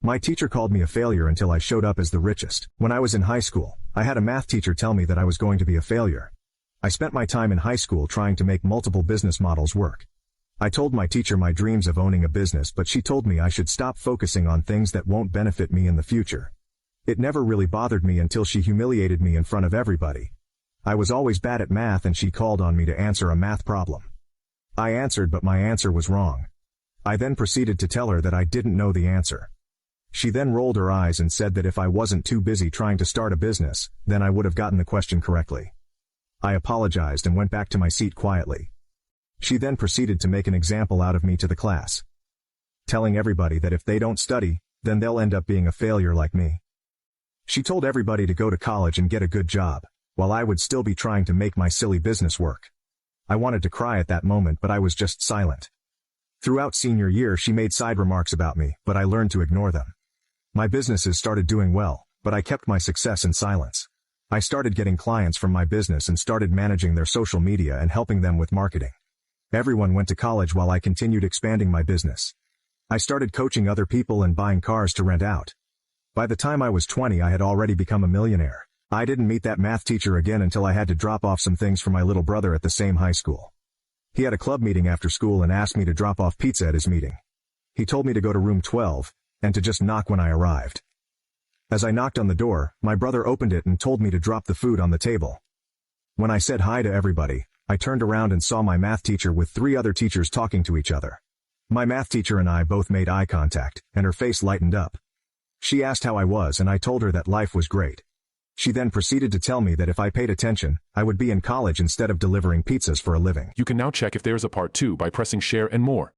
My teacher called me a failure until I showed up as the richest. When I was in high school, I had a math teacher tell me that I was going to be a failure. I spent my time in high school trying to make multiple business models work. I told my teacher my dreams of owning a business, but she told me I should stop focusing on things that won't benefit me in the future. It never really bothered me until she humiliated me in front of everybody. I was always bad at math and she called on me to answer a math problem. I answered, but my answer was wrong. I then proceeded to tell her that I didn't know the answer. She then rolled her eyes and said that if I wasn't too busy trying to start a business, then I would have gotten the question correctly. I apologized and went back to my seat quietly. She then proceeded to make an example out of me to the class, telling everybody that if they don't study, then they'll end up being a failure like me. She told everybody to go to college and get a good job, while I would still be trying to make my silly business work. I wanted to cry at that moment, but I was just silent. Throughout senior year, she made side remarks about me, but I learned to ignore them. My businesses started doing well, but I kept my success in silence. I started getting clients from my business and started managing their social media and helping them with marketing. Everyone went to college while I continued expanding my business. I started coaching other people and buying cars to rent out. By the time I was 20, I had already become a millionaire. I didn't meet that math teacher again until I had to drop off some things for my little brother at the same high school. He had a club meeting after school and asked me to drop off pizza at his meeting. He told me to go to room 12, and to just knock when I arrived. As I knocked on the door, my brother opened it and told me to drop the food on the table. When I said hi to everybody, I turned around and saw my math teacher with 3 other teachers talking to each other. My math teacher and I both made eye contact, and her face lightened up. She asked how I was, and I told her that life was great. She then proceeded to tell me that if I paid attention, I would be in college instead of delivering pizzas for a living. You can now check if there's a part 2 by pressing share and more.